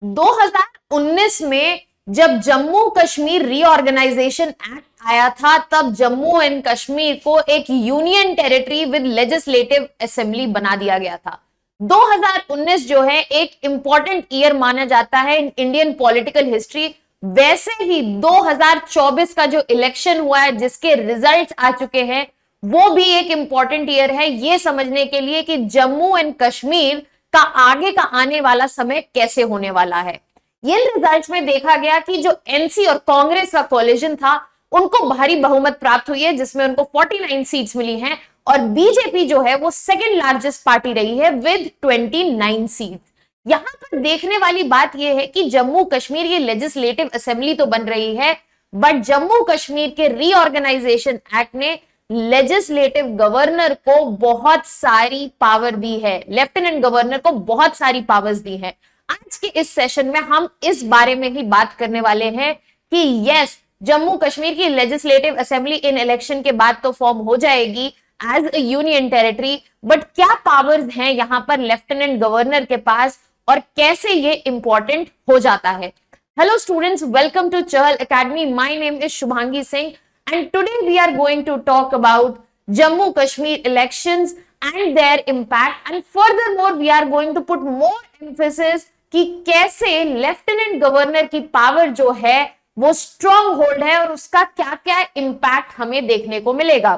2019 में जब Jammu Kashmir reorganisation act आया था, तब जम्मू एंड कश्मीर को एक union territory with legislative assembly बना दिया गया था। 2019 जो है एक इंपॉर्टेंट ईयर माना जाता है इन इंडियन पॉलिटिकल हिस्ट्री। वैसे ही 2024 का जो इलेक्शन हुआ है, जिसके रिजल्ट्स आ चुके हैं, वो भी एक इंपॉर्टेंट ईयर है ये समझने के लिए कि जम्मू एंड कश्मीर का आगे का आने वाला समय कैसे होने वाला है। इन रिजल्ट्स में देखा गया कि जो एनसी और कांग्रेस का कोलिजन था, उनको भारी बहुमत प्राप्त हुई है, जिसमें उनको 49 सीट्स मिली हैं, और बीजेपी जो है वो सेकंड लार्जेस्ट पार्टी रही है विद 29 सीट्स। यहां पर देखने वाली बात यह है कि जम्मू कश्मीर ये लेजिस्लेटिव असेंबली तो बन रही है, बट जम्मू कश्मीर के रीऑर्गेनाइजेशन एक्ट ने लेजिस्लेटिव गवर्नर को बहुत सारी पावर दी है, लेफ्टिनेंट गवर्नर को बहुत सारी पावर्स दी है। आज के इस सेशन में हम इस बारे में ही बात करने वाले हैं कि यस, जम्मू कश्मीर की लेजिस्लेटिव असेंबली इन इलेक्शन के बाद तो फॉर्म हो जाएगी as a union territory, but क्या पावर्स हैं यहां पर लेफ्टिनेंट गवर्नर के पास और कैसे ये इंपॉर्टेंट हो जाता है। Hello students, welcome to Chahal academy. My name is Shubhangi Singh and today we are going to talk about Jammu Kashmir elections and their impact, and furthermore we are going to put more emphasis कि कैसे lieutenant governor की power जो है वो strong hold है और उसका क्या क्या इंपैक्ट हमें देखने को मिलेगा।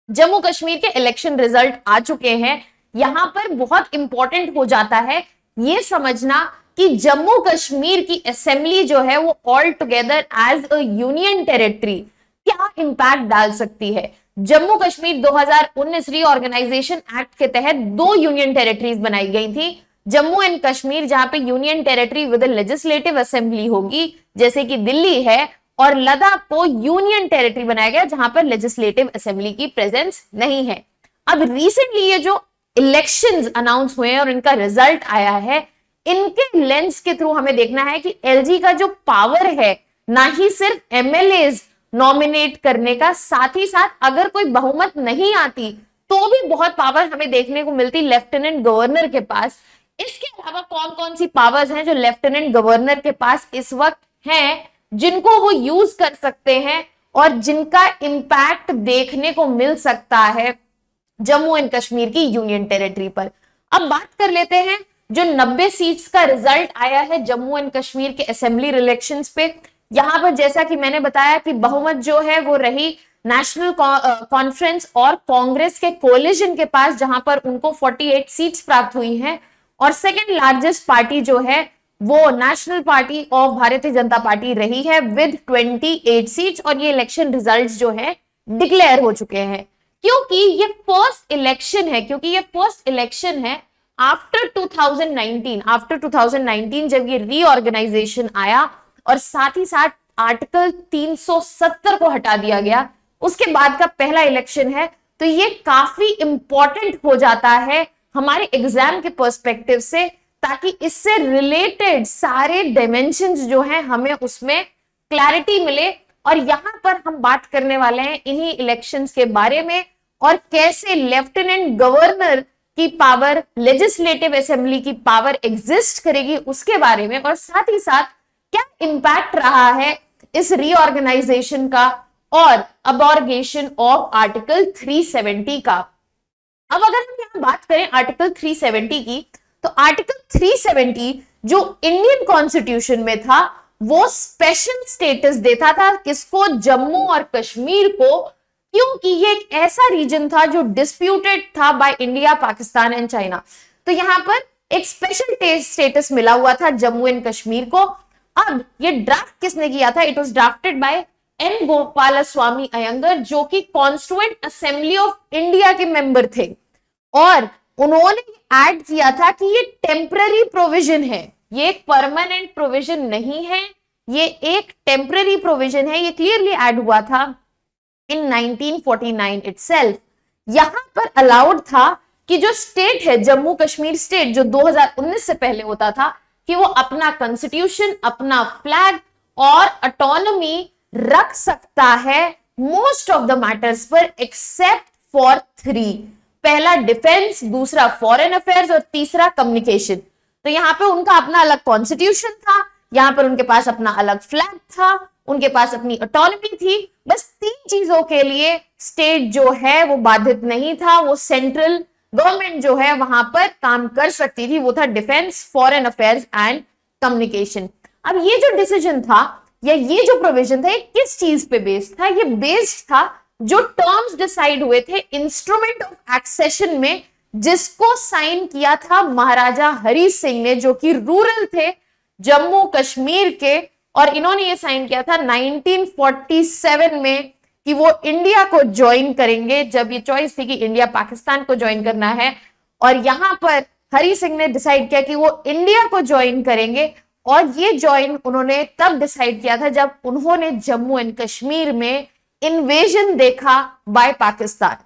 जम्मू कश्मीर के इलेक्शन रिजल्ट आ चुके हैं। यहां पर बहुत इंपॉर्टेंट हो जाता है ये समझना कि जम्मू कश्मीर की असेंबली जो है वो all together as a union territory क्या इंपैक्ट डाल सकती है। जम्मू कश्मीर 2019 रीऑर्गेनाइजेशन एक्ट के तहत 2 यूनियन टेरिटरीज बनाई गई थी, जम्मू एंड कश्मीर जहां पे union territory with legislative assembly होगी जैसे कि दिल्ली है, और लद्दाख को यूनियन टेरिटरी बनाया गया जहां पर लेजिस्लेटिव असेंबली की प्रेजेंस नहीं है। अब रिसेंटली ये जो इलेक्शंस अनाउंस हुए हैं और इनका रिजल्ट आया है, इनके लेंस के थ्रू हमें देखना है कि एलजी का जो पावर है ना ही सिर्फ एमएलएज नॉमिनेट करने का, साथ ही साथ अगर कोई बहुमत नहीं आती तो भी बहुत पावर हमें देखने को मिलती लेफ्टिनेंट गवर्नर के पास। इसके अलावा कौन कौन सी पावर्स हैं जो लेफ्टिनेंट गवर्नर के पास इस वक्त हैं, जिनको वो यूज कर सकते हैं और जिनका इंपैक्ट देखने को मिल सकता है जम्मू एंड कश्मीर की यूनियन टेरिटरी पर। अब बात कर लेते हैं जो 90 सीट्स का रिजल्ट आया है जम्मू एंड कश्मीर के असेंबली इलेक्शंस पे। यहां पर जैसा कि मैंने बताया कि बहुमत जो है वो रही नेशनल कॉन्फ्रेंस और कांग्रेस के कोलिजन के पास, जहां पर उनको 48 सीट्स प्राप्त हुई हैं, और सेकंड लार्जेस्ट पार्टी जो है वो national party of Bharatiya Janata party रही है विद 28 सीट्स। और ये इलेक्शन रिजल्ट्स जो है डिक्लेयर हो चुके हैं। क्योंकि ये फर्स्ट इलेक्शन है आफ्टर 2019 जब ये रीऑर्गेनाइजेशन आया और साथ ही साथ आर्टिकल 370 को हटा दिया गया, उसके बाद का पहला इलेक्शन है। तो ये काफी इंपॉर्टेंट हो जाता है हमारे एग्जाम के पर्सपेक्टिव से, ताकि इससे रिलेटेड सारे डायमेंशंस जो हैं हमें उसमें क्लैरिटी मिले। और यहां पर हम बात करने वाले हैं इन्हीं इलेक्शंस के बारे में और कैसे लेफ्टिनेंट गवर्नर की पावर, लेजिस्लेटिव असेंबली की पावर एग्जिस्ट करेगी उसके बारे में, और साथ ही साथ क्या इंपैक्ट रहा है इस रीऑर्गेनाइजेशन का और अबॉर्गेशन ऑफ आर्टिकल 370 का। अब अगर हम यहां बात करें आर्टिकल 370 की, तो आर्टिकल 370 जो इंडियन कॉन्स्टिट्यूशन में था वो स्पेशल स्टेटस देता था किसको, जम्मू और कश्मीर को, क्योंकि ये एक ऐसा रीजन था जो डिस्प्यूटेड था by India, Pakistan and China. तो यहां पर एक स्पेशल स्टेटस मिला हुआ था जम्मू एंड कश्मीर को। अब ये ड्राफ्ट किसने किया था? It was drafted by N Gopalaswami Ayyangar, जो कि कॉन्स्टिट्यूएंट असेंबली ऑफ इंडिया के मेंबर थे, और उन्होंने ऐड किया था कि ये टेम्पररी प्रोविजन है, ये एक परमानेंट प्रोविजन नहीं है, ये एक टेम्पररी प्रोविजन है। ये क्लियरली ऐड हुआ था इन 1949 इटसेल्फ। यहां पर अलाउड था कि जो स्टेट है जम्मू कश्मीर स्टेट, जो 2019 से पहले होता था, कि वो अपना कॉन्स्टिट्यूशन, अपना फ्लैग और ऑटोनॉमी रख सकता है मोस्ट ऑफ द मैटर्स पर एक्सेप्ट फॉर 3। पहला डिफेंस, दूसरा फॉरेन अफेयर्स और तीसरा कम्युनिकेशन। तो यहाँ पे उनका अपना अलग कॉन्स्टिट्यूशन था, यहाँ पर उनके पास अपना अलग फ्लैग था, उनके पास अपनी ऑटोनॉमी थी। बस 3 चीजों के लिए स्टेट जो है वो बाधित नहीं था, वो सेंट्रल गवर्नमेंट जो है वहां पर काम कर सकती थी, वो था defence, foreign affairs and communication. अब ये जो डिसीजन था या ये जो प्रोविजन था ये किस चीज पे बेस्ड था? ये बेस्ड था जो टर्म्स डिसाइड हुए थे इंस्ट्रूमेंट ऑफ एक्सेशन में, जिसको साइन किया था महाराजा हरि सिंह ने, जो कि रूरल थे जम्मू कश्मीर के, और इन्होंने ये साइन किया था 1947 में कि वो इंडिया को ज्वाइन करेंगे, जब ये चॉइस थी कि इंडिया पाकिस्तान को ज्वाइन करना है। और यहां पर हरि सिंह ने डिसाइड किया कि वो इंडिया को ज्वाइन करेंगे, और ये ज्वाइन उन्होंने तब डिसाइड किया था जब उन्होंने जम्मू एंड कश्मीर में इन्वेजन देखा बाय पाकिस्तान।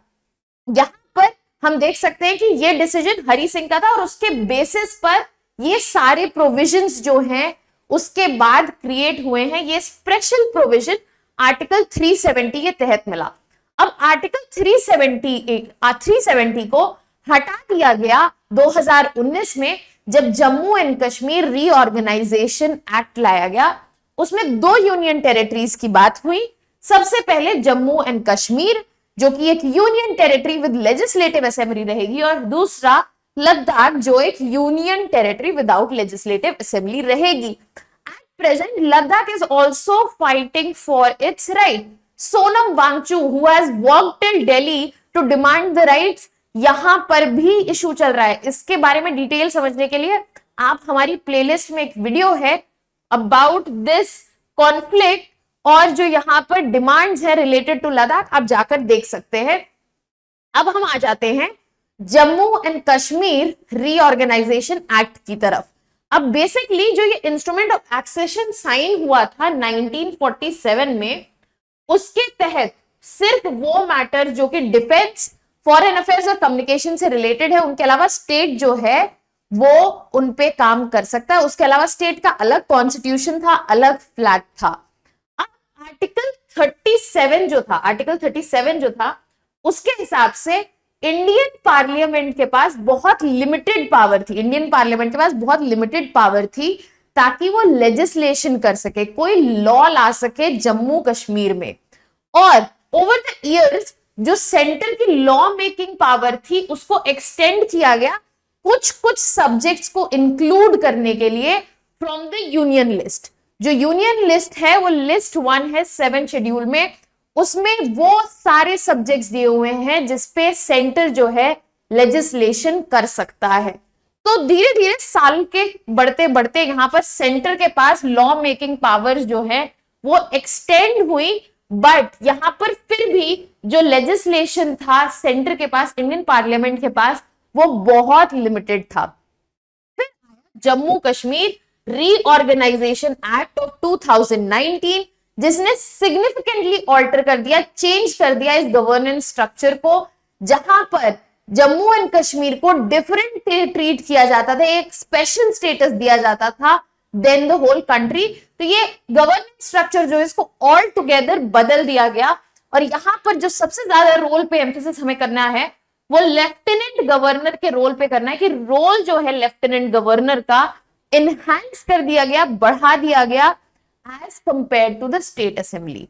यहां पर हम देख सकते हैं कि ये डिसीजन हरि सिंह का था, और उसके बेसिस पर ये सारे प्रोविजंस जो हैं उसके बाद क्रिएट हुए हैं। ये स्पेशल प्रोविजन आर्टिकल 370 के तहत मिला। अब आर्टिकल 370 को हटा दिया गया 2019 में, जब Jammu and Kashmir reorganisation act लाया गया। उसमें 2 यूनियन टेरिटरीज की बात हुई। सबसे पहले जम्मू एंड कश्मीर, जो कि एक union territory with legislative assembly रहेगी, और दूसरा लद्दाख, जो एक union territory without legislative assembly रहेगी। At present Ladakh is also fighting for its right. Sonam Wangchuk, who has worked till Delhi to demand the rights, यहां पर भी इशू चल रहा है। इसके बारे में डिटेल समझने के लिए आप हमारी प्लेलिस्ट में एक वीडियो है अबाउट दिस कॉन्फ्लिक्ट, और जो यहां पर डिमांड्स है रिलेटेड टू लद्दाख, आप जाकर देख सकते हैं। अब हम आ जाते हैं Jammu and Kashmir reorganisation act की तरफ। अब बेसिकली जो ये इंस्ट्रूमेंट ऑफ एक्सेशन साइन हुआ था 1947 में, उसके तहत सिर्फ वो मैटर जो कि डिफेंस, फॉरेन अफेयर्स और कम्युनिकेशन से रिलेटेड है, उनके अलावा स्टेट जो है वो उन पे काम कर सकता है। उसके अलावा स्टेट का अलग कॉन्स्टिट्यूशन था, अलग फ्लैग था। अब आर्टिकल 37 जो था उसके हिसाब से इंडियन पार्लियामेंट के पास बहुत लिमिटेड पावर थी। इंडियन पार्लियामेंट के पास बहुत लिमिटेड पावर थी ताकि वो लेजिस्लेशन कर सके, कोई लॉ ला सके जम्मू कश्मीर में। और ओवर द इयर्स जो सेंटर की लॉ मेकिंग पावर थी उसको एक्सटेंड किया गया कुछ सब्जेक्ट्स को इंक्लूड करने के लिए फ्रॉम द यूनियन लिस्ट। जो यूनियन लिस्ट है वो लिस्ट 1 है 7 शेड्यूल में, उसमें वो सारे सब्जेक्ट्स दिए हुए हैं जिसपे सेंटर जो है लेजिस्लेशन कर सकता है। तो धीरे धीरे साल के बढ़ते बढ़ते यहाँ पर सेंटर के पास लॉ मेकिंग पावर जो है वो एक्सटेंड हुई, बट यहां पर फिर भी जो लेजिस्लेशन था सेंटर के पास, इंडियन पार्लियामेंट के पास, वो बहुत लिमिटेड था। फिर Jammu Kashmir reorganisation act of 2019, जिसने सिग्निफिकेंटली ऑल्टर कर दिया, चेंज कर दिया इस गवर्नेंस स्ट्रक्चर को, जहां पर जम्मू एंड कश्मीर को डिफरेंट ट्रीट किया जाता था, एक स्पेशल स्टेटस दिया जाता था देन द होल कंट्री। तो ये गवर्नेंस स्ट्रक्चर जो है इसको ऑल टुगेदर बदल दिया गया। और यहां पर जो सबसे ज्यादा रोल पे एम्फेसिस हमें करना है वो लेफ्टिनेंट गवर्नर के रोल पे करना है, कि रोल जो है लेफ्टिनेंट गवर्नर का इनहैंस कर दिया गया, बढ़ा दिया गया as compare to the state assembly.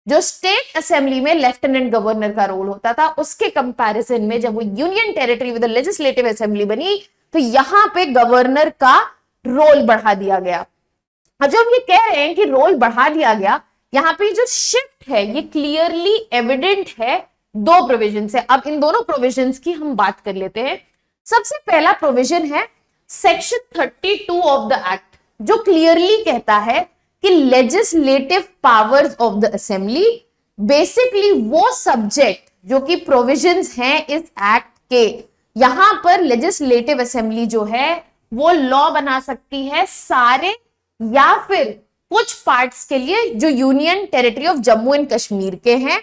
जो स्टेट असेंबली में लेफ्टिनेंट गवर्नर का रोल होता था, उसके कंपैरिजन में जब वो union territory with legislative assembly बनी तो यहां पे गवर्नर का रोल बढ़ा दिया गया। और जब ये कह रहे हैं कि रोल बढ़ा दिया गया, यहाँ पे जो शिफ्ट है ये क्लियरली एविडेंट है 2 प्रोविजन से। अब इन दोनों प्रोविजंस की हम बात कर लेते हैं। सबसे पहला प्रोविजन है सेक्शन 32 ऑफ द एक्ट, जो क्लियरली कहता है कि legislative powers of the assembly, basically वो सब्जेक्ट जो कि प्रोविजंस हैं इस एक्ट के, यहां पर लेजिस्लेटिव असेंबली जो है वो लॉ बना सकती है सारे या फिर कुछ पार्ट्स के लिए जो union territory of Jammu and Kashmir के हैं,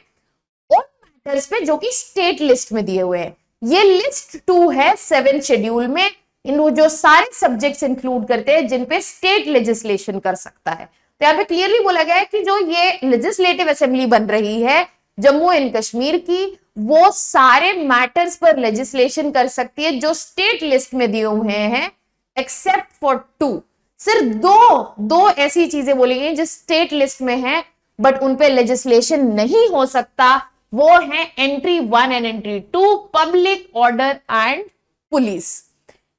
उन मैटर्स पे जो कि स्टेट लिस्ट में दिए हुए हैं। ये लिस्ट 2 है 7 शेड्यूल में, इन जो सारे सब्जेक्ट्स इंक्लूड करते हैं जिन पे स्टेट लेजिस्लेशन कर सकता है। तो यहाँ पे क्लियरली बोला गया है कि जो ये लेजिस्लेटिव असेंबली बन रही है जम्मू एंड कश्मीर की, वो सारे मैटर्स पर लेजिस्लेशन कर सकती है जो स्टेट लिस्ट में दिए हुए हैं एक्सेप्ट फॉर 2। सिर्फ दो ऐसी चीजें बोली गई जो स्टेट लिस्ट में है बट उन पे लेजिस्लेशन नहीं हो सकता, वो है entry 1 and entry 2, public order and police.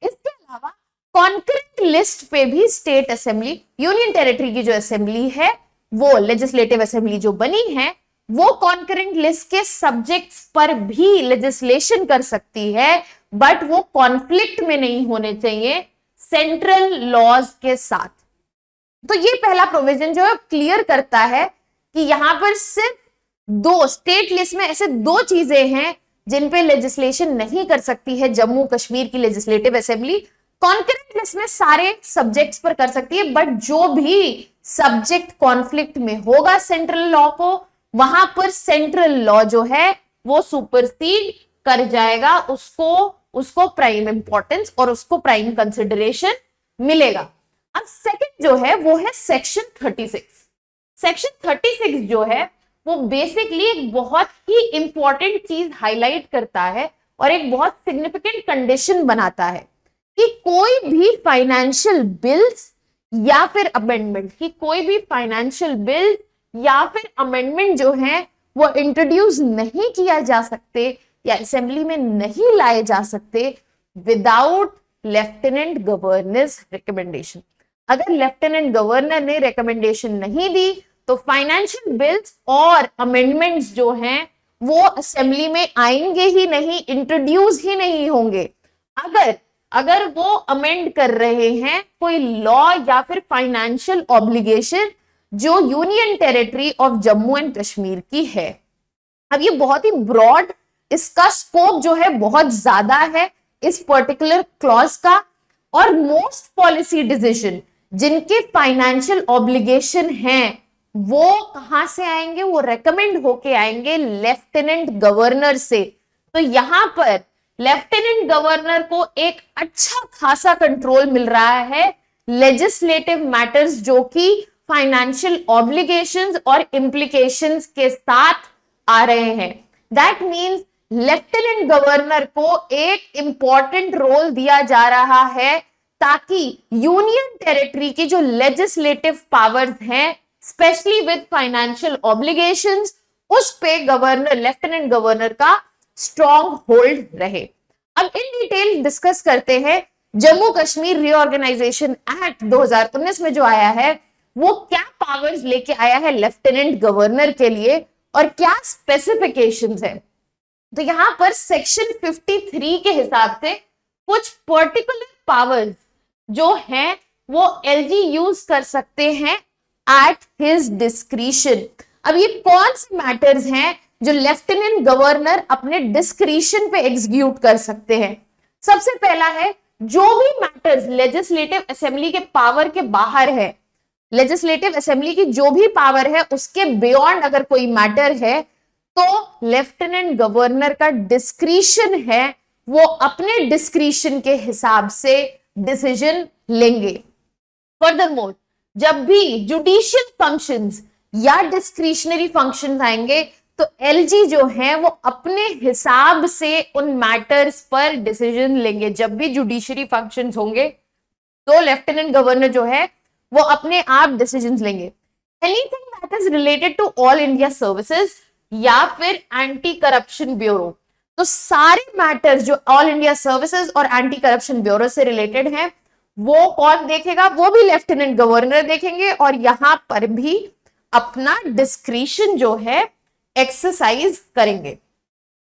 इसके अलावा कॉन्करेंट लिस्ट पे भी स्टेट असेंबली, यूनियन टेरिटरी की जो असेंबली है, वो लेजिस्लेटिव असेंबली जो बनी है, वो कॉन्करेंट लिस्ट के सब्जेक्ट्स पर भी लेजिस्लेशन कर सकती है, बट वो कॉन्फ्लिक्ट में नहीं होने चाहिए सेंट्रल लॉज के साथ। तो ये पहला प्रोविजन जो है क्लियर करता है कि यहां पर सिर्फ दो स्टेट लिस्ट में ऐसे दो चीजें हैं जिन पे लेजिस्लेशन नहीं कर सकती है जम्मू कश्मीर की लेजिस्लेटिव असेंबली। कॉन्करेंट लिस्ट में सारे सब्जेक्ट्स पर कर सकती है, बट जो भी सब्जेक्ट कॉन्फ्लिक्ट में होगा सेंट्रल लॉ को, वहां पर सेंट्रल लॉ जो है वो सुपरसीड कर जाएगा, उसको प्राइम इंपॉर्टेंस और उसको प्राइम कंसिडरेशन मिलेगा। अब सेकंड जो है वो है सेक्शन 36। सेक्शन 36 जो है वो बेसिकली एक बहुत ही इंपॉर्टेंट चीज हाईलाइट करता है और एक बहुत सिग्निफिकेंट कंडीशन बनाता है कि कोई भी फाइनेंशियल बिल्स या फिर अमेंडमेंट या फिर अमेंडमेंट जो है वो इंट्रोड्यूस नहीं किया जा सकते या असेंबली में नहीं लाए जा सकते विदाउट लेफ्टिनेंट गवर्नर्स रिकमेंडेशन। अगर लेफ्टिनेंट गवर्नर ने रिकमेंडेशन नहीं दी तो फाइनेंशियल बिल्स और अमेंडमेंट्स जो हैं वो असेंबली में आएंगे ही नहीं, इंट्रोड्यूस ही नहीं होंगे। अगर वो अमेंड कर रहे हैं कोई लॉ या फिर फाइनेंशियल ऑब्लिगेशन जो union territory of Jammu and Kashmir की है। अब ये बहुत ही ब्रॉड, इसका स्कोप जो है बहुत ज्यादा है इस पर्टिकुलर क्लॉज का, और मोस्ट पॉलिसी डिसीजन जिनके फाइनेंशियल ऑब्लिगेशन हैं वो कहां से आएंगे, वो रेकमेंड होके आएंगे लेफ्टिनेंट गवर्नर से। तो यहां पर लेफ्टिनेंट गवर्नर को एक अच्छा खासा कंट्रोल मिल रहा है लेजिस्लेटिव मैटर्स जो कि फाइनेंशियल ऑब्लिगेशंस और इम्प्लीकेशंस के साथ आ रहे हैं। दैट मींस लेफ्टिनेंट गवर्नर को एक इंपॉर्टेंट रोल दिया जा रहा है ताकि यूनियन टेरिटरी की जो लेजिस्लेटिव पावर्स हैं स्पेशली विद फाइनेंशियल ऑब्लिगेशंस, उस पे गवर्नर, लेफ्टिनेंट गवर्नर का स्ट्रॉन्ग होल्ड रहे। अब इन डिटेल डिस्कस करते हैं जम्मू कश्मीर रीऑर्गेनाइजेशन एक्ट 2019 में जो आया है वो क्या पावर्स लेके आया है लेफ्टिनेंट गवर्नर के लिए और क्या स्पेसिफिकेशंस है। तो यहां पर सेक्शन 53 के हिसाब से कुछ पर्टिकुलर पावर्स जो हैं वो एलजी यूज कर सकते हैं एट हिज डिस्क्रिशन। अब ये कौन से मैटर्स हैं जो लेफ्टिनेंट गवर्नर अपने डिस्क्रिशन पे एग्जीक्यूट कर सकते हैं। सबसे पहला है जो भी मैटर्स लेजिस्लेटिव असेंबली के पावर के बाहर है, लेजिस्लेटिव असेंबली की जो भी पावर है उसके बियॉन्ड अगर कोई मैटर है तो लेफ्टिनेंट गवर्नर का डिस्क्रिशन है, वो अपने डिस्क्रिशन के हिसाब से डिसीजन लेंगे। फर्दरमोर जब भी जुडिशियल फंक्शंस या डिस्क्रिशनरी फंक्शंस आएंगे तो एलजी जो है वो अपने हिसाब से उन मैटर्स पर डिसीजन लेंगे। जब भी जुडिशरी फंक्शंस होंगे तो लेफ्टिनेंट गवर्नर जो है वो अपने आप डिसीजंस लेंगे। Anything that is related to all India services या फिर एंटी करप्शन ब्यूरो, तो सारे मैटर्स जो ऑल इंडिया सर्विसेज और एंटी करप्शन ब्यूरो से रिलेटेड हैं वो कौन देखेगा, वो भी लेफ्टिनेंट गवर्नर देखेंगे और यहां पर भी अपना डिस्क्रिशन जो है एक्सरसाइज करेंगे।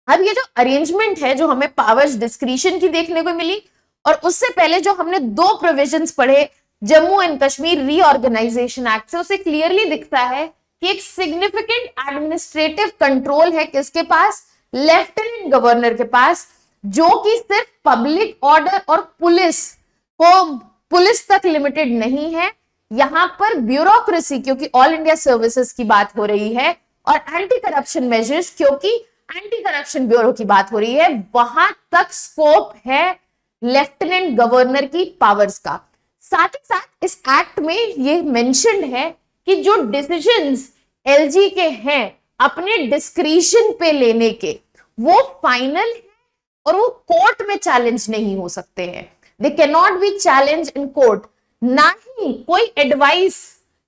अब ये जो अरेंजमेंट है जो हमें पावर्स डिस्क्रिशन की देखने को मिली और उससे पहले जो हमने दो प्रोविजंस पढ़े Jammu and Kashmir reorganisation act से, उसे क्लियरली दिखता है कि एक सिग्निफिकेंट एडमिनिस्ट्रेटिव कंट्रोल है किसके पास, लेफ्टिनेंट गवर्नर के पास, जो कि सिर्फ पब्लिक ऑर्डर और पुलिस तक लिमिटेड नहीं है। यहां पर ब्यूरोक्रेसी, क्योंकि ऑल इंडिया सर्विसेज की बात हो रही है, और एंटी करप्शन मेजर्स क्योंकि एंटी करप्शन ब्यूरो की बात हो रही है, वहां तक स्कोप है लेफ्टिनेंट गवर्नर की पावर्स का। साथ ही साथ इस एक्ट में ये मेंशन्ड है कि जो डिसीजंस एलजी के हैं अपने डिस्क्रिशन पे लेने के, वो फाइनल है और वो कोर्ट में चैलेंज नहीं हो सकते हैं। They can not be challenge in court. ना ही कोई एडवाइस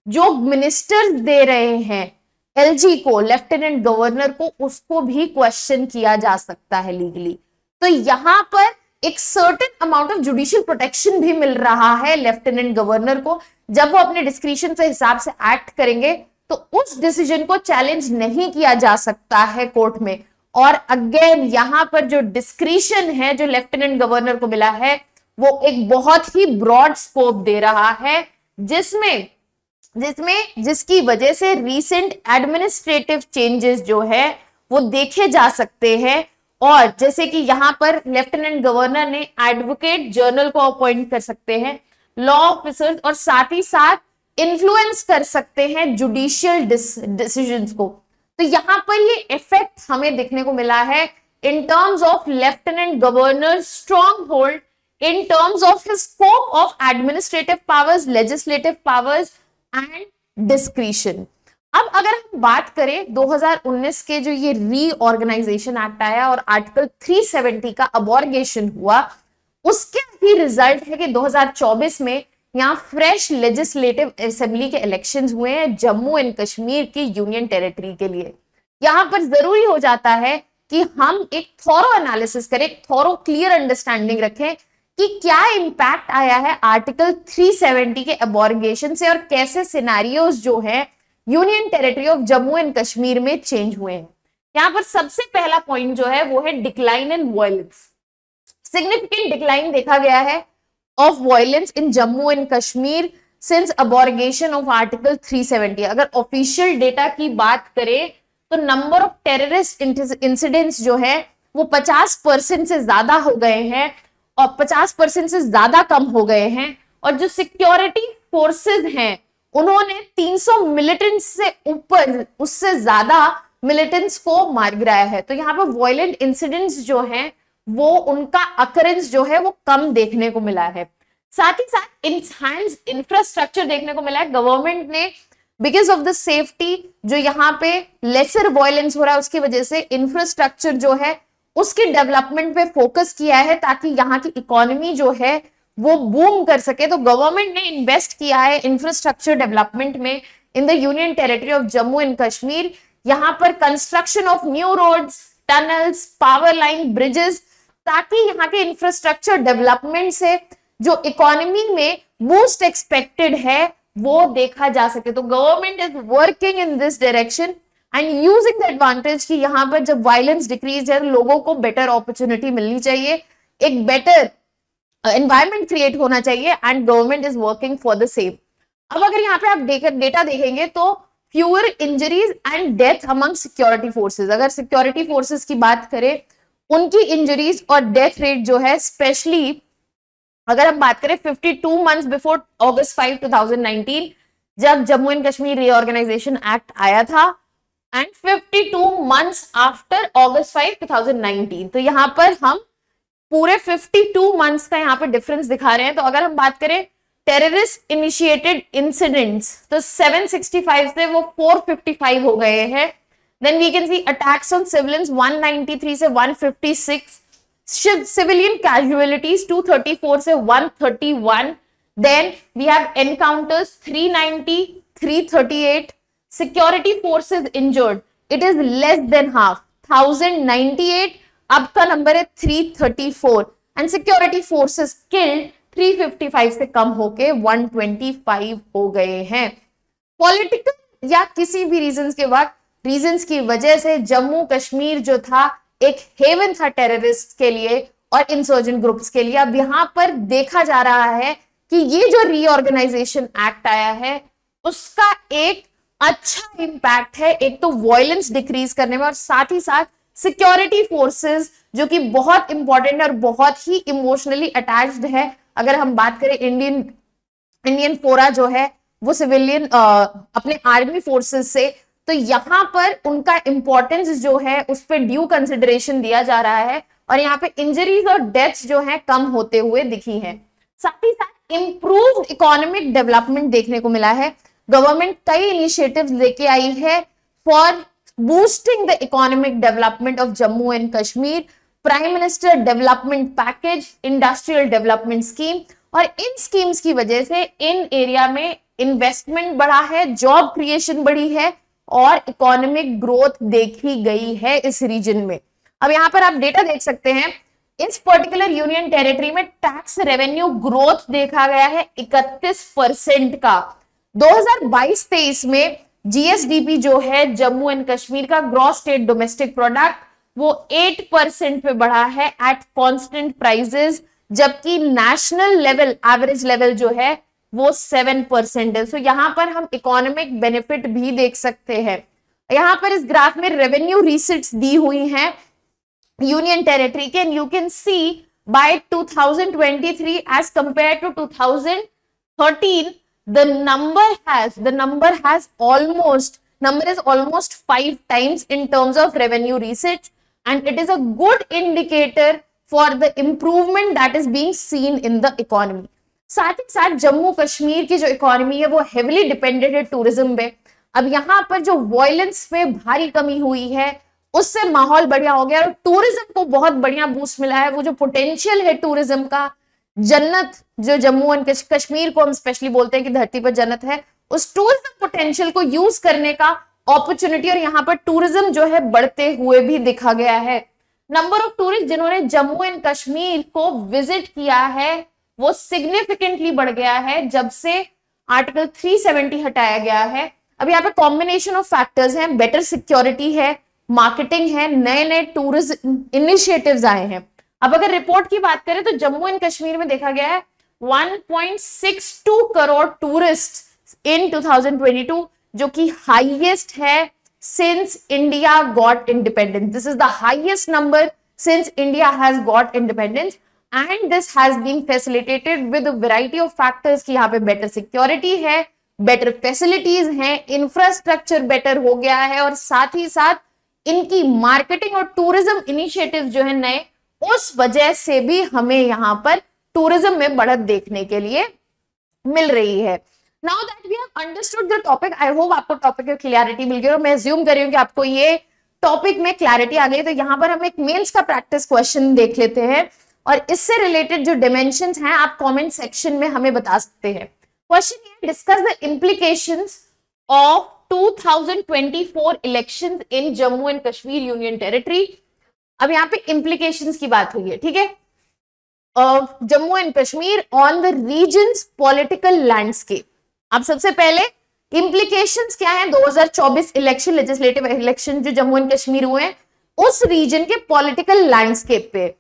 जो मिनिस्टर्स दे रहे हैं एलजी को, लेफ्टिनेंट गवर्नर को, उसको भी क्वेश्चन किया जा सकता है लीगली। तो यहां पर एक certain amount of judicial protection भी मिल रहा है लेफ्टिनेंट गवर्नर को। जब वो अपने डिस्क्रिशन के हिसाब से एक्ट करेंगे तो उस डिसीजन को चैलेंज नहीं किया जा सकता है कोर्ट में। और अगेन यहां पर जो डिस्क्रिशन है जो लेफ्टिनेंट गवर्नर को मिला है वो एक बहुत ही ब्रॉड स्कोप दे रहा है, जिसकी वजह से रीसेंट एडमिनिस्ट्रेटिव चेंजेस जो है वो देखे जा सकते हैं। और जैसे कि यहां पर लेफ्टिनेंट गवर्नर ने एडवोकेट जनरल को अपॉइंट कर सकते हैं, लॉ ऑफिसर्स, और साथ ही साथ इन्फ्लुएंस कर सकते हैं जुडिशियल डिसीजंस को। तो यहां पर ये इफेक्ट हमें देखने को मिला है in terms of lieutenant governor strong hold, in terms of his scope of administrative powers, legislative powers and discretion. अब अगर हम बात करें 2019 के जो ये रीऑर्गेनाइजेशन एक्ट आया और आर्टिकल 370 का अबॉर्गेशन हुआ, उसके ही रिजल्ट है कि 2024 में यहाँ फ्रेश लेजिस्लेटिव असेंबली के इलेक्शंस हुए हैं जम्मू एंड कश्मीर की यूनियन टेरिटरी के लिए। यहां पर जरूरी हो जाता है कि हम एक थॉरो एनालिसिस करें, एक थॉरो क्लियर अंडरस्टैंडिंग रखें कि क्या इंपैक्ट आया है आर्टिकल 370 के अबॉर्गेशन से और कैसे सिनेरियोज जो है union territory of Jammu and Kashmir में चेंज हुए हैं। यहां पर सबसे पहला पॉइंट जो है वो है decline in violence. Significant decline देखा गया है of violence in Jammu and Kashmir since abrogation of article 370। अगर ऑफिशियल डेटा की बात करें तो नंबर ऑफ टेररिस्ट इंसिडेंट्स जो है वो 50% से ज्यादा हो गए हैं और 50% से ज्यादा कम हो गए हैं। और जो सिक्योरिटी फोर्सेस हैं उन्होंने 300 मिलिटेंट्स से ऊपर, उससे ज्यादा मिलिटेंट्स को मार गिराया है। तो यहाँ पर वायलेंट इंसिडेंट्स जो हैं वो उनका अकरेंस जो है वो कम देखने को मिला है। साथ ही साथ इनहैंस इंफ्रास्ट्रक्चर देखने को मिला है। गवर्नमेंट ने बिकॉज ऑफ द सेफ्टी जो यहाँ पे लेसर वायलेंस हो रहा है उसकी वजह से इंफ्रास्ट्रक्चर जो है उसके डेवलपमेंट पे फोकस किया है ताकि यहाँ की इकोनॉमी जो है वो बूम कर सके। तो गवर्नमेंट ने इन्वेस्ट किया है इंफ्रास्ट्रक्चर डेवलपमेंट में in the union territory of Jammu and Kashmir. यहाँ पर construction of new roads, tunnels, power line, bridges, ताकि यहाँ के इंफ्रास्ट्रक्चर डेवलपमेंट से जो इकोनॉमी में बूस्ट एक्सपेक्टेड है वो देखा जा सके। तो government is working in this direction and using the advantage कि यहाँ पर जब वायलेंस डिक्रीज है लोगों को बेटर अपॉर्चुनिटी मिलनी चाहिए, एक बेटर एनवायरमेंट क्रिएट होना चाहिए and government is working for the same. अब अगर यहाँ पे आप डेटा देखेंगे तो fewer injuries and death among security forces. अगर सिक्योरिटी फोर्सेस की बात करें उनकी इंजरीज और डेथ रेट जो है स्पेशली अगर हम बात करें 52 मंथ्स बिफोर August 5, 2019 जब Jammu and Kashmir reorganisation act आया था एंड 52 मंथ्स आफ्टर August 5, 2019। तो यहाँ पर हम पूरे 52 मंथ्स का यहाँ पे डिफरेंस दिखा रहे हैं। तो अगर हम बात करें टेररिस्ट इनिशिएटेड इंसिडेंट्स तो 765 से वो 455 हो गए हैं। Then we can see attacks on civilians 193 से 156, civilian casualties 234 से 131, then we have encounters 390, 338, security forces injured it is less than half 1098, अब का नंबर है 334 and security forces killed 355 से कम होके 125 हो गए हैं। पॉलिटिकल या किसी भी रीजंस की वजह से जम्मू कश्मीर जो था एक हेवन था टेररिस्ट के लिए और इंसर्जेंट ग्रुप्स के लिए। अब यहां पर देखा जा रहा है कि ये जो रीऑर्गेनाइजेशन एक्ट आया है उसका एक अच्छा इंपैक्ट है, एक तो वायलेंस डिक्रीज करने में और साथ ही साथ सिक्योरिटी फोर्सेस जो कि बहुत इंपॉर्टेंट और बहुत ही इमोशनली अटैच्ड है। अगर हम बात करें इंडियन फोरा जो है वो सिविलियन अपने आर्मी फोर्सेस से, तो यहाँ पर उनका इंपॉर्टेंस जो है उस पर ड्यू कंसिडरेशन दिया जा रहा है और यहाँ पे इंजरीज और डेथ्स जो है कम होते हुए दिखी हैं। साथ ही साथ इंप्रूव्ड इकोनॉमिक डेवलपमेंट देखने को मिला है। गवर्नमेंट कई इनिशिएटिव्स लेके आई है for boosting the economic development of Jammu and Kashmir. Prime minister development package, industrial development scheme, और इन स्कीम्स की वजह से इन एरिया में इन्वेस्टमेंट बढ़ा है, जॉब क्रिएशन बढ़ी है और इकोनॉमिक ग्रोथ देखी गई है इस रीजन में। अब यहां पर आप डेटा देख सकते हैं, इस पर्टिकुलर यूनियन टेरिटरी में टैक्स रेवेन्यू ग्रोथ देखा गया है 31% का। 2022-23 में जीएसडीपी जो है जम्मू एंड कश्मीर का, ग्रॉस स्टेट डोमेस्टिक प्रोडक्ट, वो 8% पे बढ़ा है एट कांस्टेंट प्राइसेस, जबकि नेशनल लेवल एवरेज लेवल जो है वो 7% है। सो यहां पर हम इकोनॉमिक बेनिफिट भी देख सकते हैं। यहां पर इस ग्राफ में रेवेन्यू रिसीट्स दी हुई हैं यूनियन टेरिटरी के, and you can see by 2023 as compared to 2013 the number is almost 5 times in terms of revenue receipts, and it is a good indicator for the improvement that is being seen in the economy. साथ ही साथ जम्मू कश्मीर की जो economy है वो heavily dependent है tourism पे। अब यहाँ पर जो वायलेंस में भारी कमी हुई है उससे माहौल बढ़िया हो गया और टूरिज्म को बहुत बढ़िया बूस्ट मिला है। वो जो पोटेंशियल है टूरिज्म का, जन्नत जो जम्मू एंड कश्मीर को हम स्पेशली बोलते हैं कि धरती पर जन्नत है, उस टूरिज्म पोटेंशियल को यूज करने का अपॉर्चुनिटी और यहाँ पर टूरिज्म जो है बढ़ते हुए भी दिखा गया है। नंबर ऑफ टूरिस्ट जिन्होंने जम्मू एंड कश्मीर को विजिट किया है वो सिग्निफिकेंटली बढ़ गया है जब से आर्टिकल 370 हटाया गया है। अब यहाँ पे कॉम्बिनेशन ऑफ फैक्टर्स हैं, बेटर सिक्योरिटी है, मार्केटिंग है, नए नए टूरिज्म इनिशिएटिव्स आए हैं। अब अगर रिपोर्ट की बात करें तो जम्मू एंड कश्मीर में देखा गया है 1.62 करोड़ टूरिस्ट इन 2022, जो कि हाईएस्ट है since India got independence. This is the highest number since India has got independence, and this has been facilitated with variety of factors कि यहाँ पे बेटर सिक्योरिटी है, बेटर फैसिलिटीज हैं, इंफ्रास्ट्रक्चर बेटर हो गया है, और साथ ही साथ इनकी मार्केटिंग और टूरिज्म इनिशिएटिव जो है नए, उस वजह से भी हमें यहाँ पर टूरिज्म में बढ़त देखने के लिए मिल रही है। Now that we have understood the topic, I hope आपको टॉपिक में क्लैरिटी मिल गई और मैं अज्यूम कर रही हूँ कि आपको ये टॉपिक में क्लैरिटी आ गई। तो यहाँ पर हम एक मेंस का प्रैक्टिस क्वेश्चन देख लेते हैं और इससे रिलेटेड जो डिमेंशंस हैं आप कमेंट सेक्शन में हमें बता सकते हैं। क्वेश्चन ये, discuss the implications of 2024 elections in Jammu and Kashmir union territory. अब यहाँ पे इंप्लीकेशंस की बात हुई है, ठीक है, Jammu and Kashmir on the region's political landscape. अब सबसे पहले इंप्लीकेशंस क्या है 2024 इलेक्शन, लेजिस्लेटिव इलेक्शन जो जम्मू एंड कश्मीर हुए हैं उस रीजन के पॉलिटिकल लैंडस्केप पे,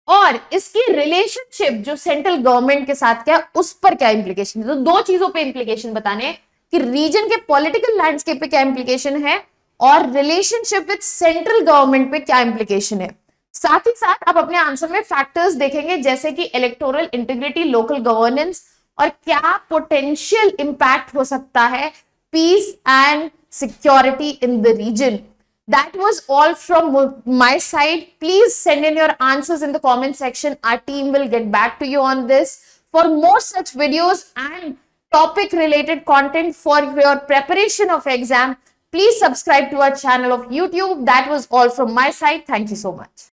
और इसकी रिलेशनशिप जो सेंट्रल गवर्नमेंट के साथ क्या उस पर क्या इंप्लीकेशन है। तो दो चीजों पे इंप्लीकेशन बताने हैं कि रीजन के पॉलिटिकल लैंडस्केप पे क्या इंप्लीकेशन है और रिलेशनशिप विद सेंट्रल गवर्नमेंट पे क्या इंप्लीकेशन है। साथ ही साथ आप अपने आंसर में फैक्टर्स देखेंगे जैसे कि इलेक्टोरल इंटीग्रिटी, लोकल गवर्नेंस, और क्या पोटेंशियल इंपैक्ट हो सकता है peace and security in the region. That was all from my side. Please send in your answers in the comment section. Our team will get back to you on this. For more such videos and topic related content for your preparation of exam, please subscribe to our channel of YouTube. That was all from my side. Thank you so much.